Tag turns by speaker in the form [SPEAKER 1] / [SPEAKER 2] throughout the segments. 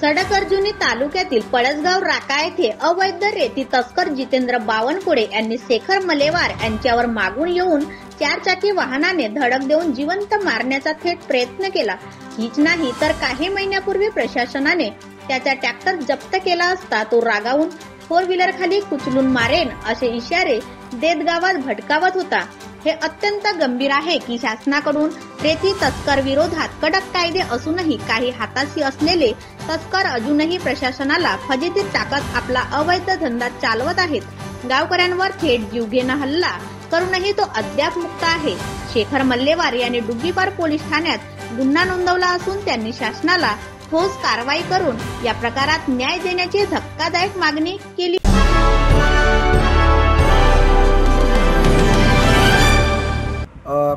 [SPEAKER 1] सडक-अर्जुनी तालुक्यातील पळसगाव राका येथे अवैध रेती तस्कर जितेंद्र बावनकुळे यांनी शेखर मलेवार यांच्यावर मागून येऊन चारचाकी वाहनाने धडक देऊन जिवंत मारण्याचा थेट प्रयत्न केला। हीच नाही तर काही महिन्यापूर्वी प्रशासनाने त्याचा ट्रॅक्टर जप्त केला असता तो रागावून फोर व्हीलर खाली कुचलून मारेन असे इशारे देत गावात भटकावत होता। हे अत्यंत गंभीर आहे की शासनाकडून रेती तस्कर विरोधात कडक कायदे असूनही काही हाताशी असलेले तस्कर अजूनही प्रशासनाला फजितीत टाकत आपला अवैध धंदा चालवत आहेत। गावकऱ्यांवर थेट जीवघेणा हल्ला करूनही तो अद्याप मुक्त आहे। शेखर मल्लेवार यांनी डुग्गीपार पोलीस ठाण्यात गुन्हा नोंदवला असून त्यांनी शासनाला ठोस कारवाई करून या प्रकारात न्याय देण्याची धक्कादायक मागणी केली।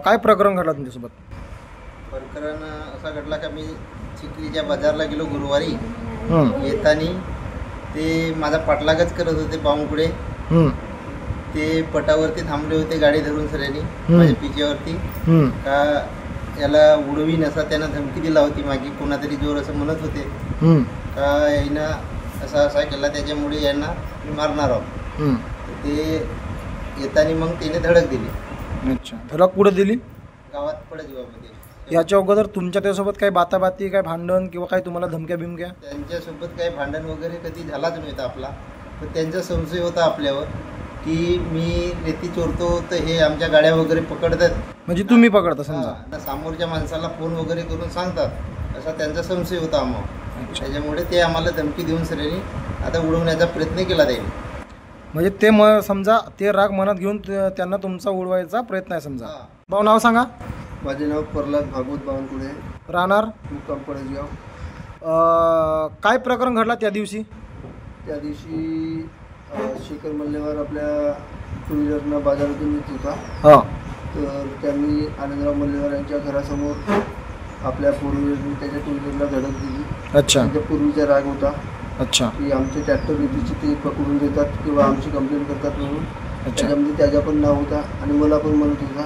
[SPEAKER 2] काय प्रकरण घडला तुमच्यासोबत?
[SPEAKER 3] प्रकरण असा घडला का मी चिखलीच्या बाजारला गेलो गुरुवारी। येताना ते माझा पाठलागच करत होते बावनकुळे। ते पटावरती थांबले होते गाडी धरून सऱ्यानी माझ्या पिचेवरती का याला उडवीन असा त्यांना धमकी दिला होती मागे कोणातरी जोर असं म्हणत होते का यानं असा असा केला त्याच्यामुळे यांना मी मारणार आहोत। ते येताना मग त्याने धडक दिली।
[SPEAKER 2] अच्छा, धडक कुठे दिली?
[SPEAKER 3] गावात पळसगावमध्ये।
[SPEAKER 2] याच्या अगोदर तुमच्या त्यासोबत काही बाताबाती काय भांडण किंवा काही तुम्हाला धमक्या बिमक्या?
[SPEAKER 3] त्यांच्यासोबत काही भांडण वगैरे कधी झालाच नव्हता आपला, पण त्यांचा संशय होता आपल्यावर की मी रेती चोरतो तर हे आमच्या गाड्या वगैरे पकडतात।
[SPEAKER 2] म्हणजे तुम्ही पकडता समजा?
[SPEAKER 3] समोरच्या माणसाला फोन वगैरे करून सांगतात असा त्यांचा संशय होता आम्हाला। त्याच्यामुळे ते आम्हाला धमकी देऊन सगळ्यांनी आता उडवण्याचा प्रयत्न केला त्यांनी।
[SPEAKER 2] म्हणजे ते समजा ते राग मनात घेऊन त्यांना तुमचा उडवायचा प्रयत्न आहे समजा। भाऊ नाव सांगा?
[SPEAKER 3] माझे नाव प्रल्हाद भागवत बावनकुळे,
[SPEAKER 2] राहणार
[SPEAKER 3] मुक्काम पळसगाव।
[SPEAKER 2] काय प्रकरण घडला त्या दिवशी?
[SPEAKER 3] त्या दिवशी शेखर मल्लेवार आपल्या टू व्हीलरनं बाजारातून येत होता। तर त्यांनी आनंदराव मल्लेवार यांच्या घरासमोर आपल्या फोर व्हीलरने त्याच्या टू व्हीलरला धडक दिली।
[SPEAKER 2] अच्छा,
[SPEAKER 3] त्यांच्या पूर्वीचा राग होता।
[SPEAKER 2] अच्छा,
[SPEAKER 3] की आमचे ट्रॅक्टर रेतीची ते पकडून देतात किंवा आमची कंप्लेंट करतात म्हणून। त्याच्यामध्ये त्याचा पण नाव होता आणि मला पण म्हणत होता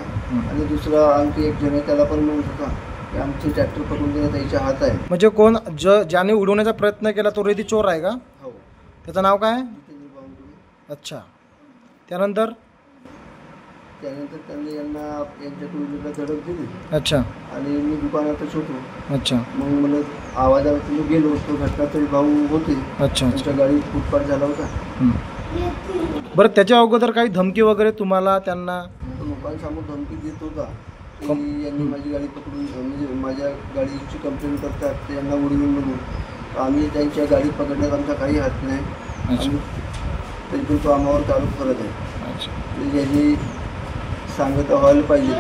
[SPEAKER 3] आणि दुसरा आणखी एक जण आहे त्याला पण म्हणत होता की आमचे ट्रॅक्टर पकडून देण्यात त्याच्या हात आहे।
[SPEAKER 2] म्हणजे कोण ज्याने उडवण्याचा प्रयत्न केला तो रेती चोर आहे का?
[SPEAKER 3] हो।
[SPEAKER 2] त्याचं नाव काय? अच्छा, त्यानंतर
[SPEAKER 3] त्यांनी यांच्या टू व्हीलरला धडक दिली। अच्छा, आणि मी दुकानातच होतो। अच्छा, मग मला आवाजात मी गेलो होतो, घटनास्थळी भाऊ होते। अच्छा, त्यांच्या गाडी फुटपाथ झाला होता।
[SPEAKER 2] बरं, त्याच्या अगोदर काही धमकी वगैरे तुम्हाला त्यांना?
[SPEAKER 3] लोकांसमोर धमकी देत होता की यांनी माझी गाडी पकडून म्हणजे माझ्या गाडीची कंप्लेंट करतात ते यांना उडवून म्हणून। आम्ही त्यांच्या गाडी पकडण्यात आमचा काही हात नाही, तरी पण तो आम्हावर आरोप करत आहे। याची सांगता व्हायला पाहिजे।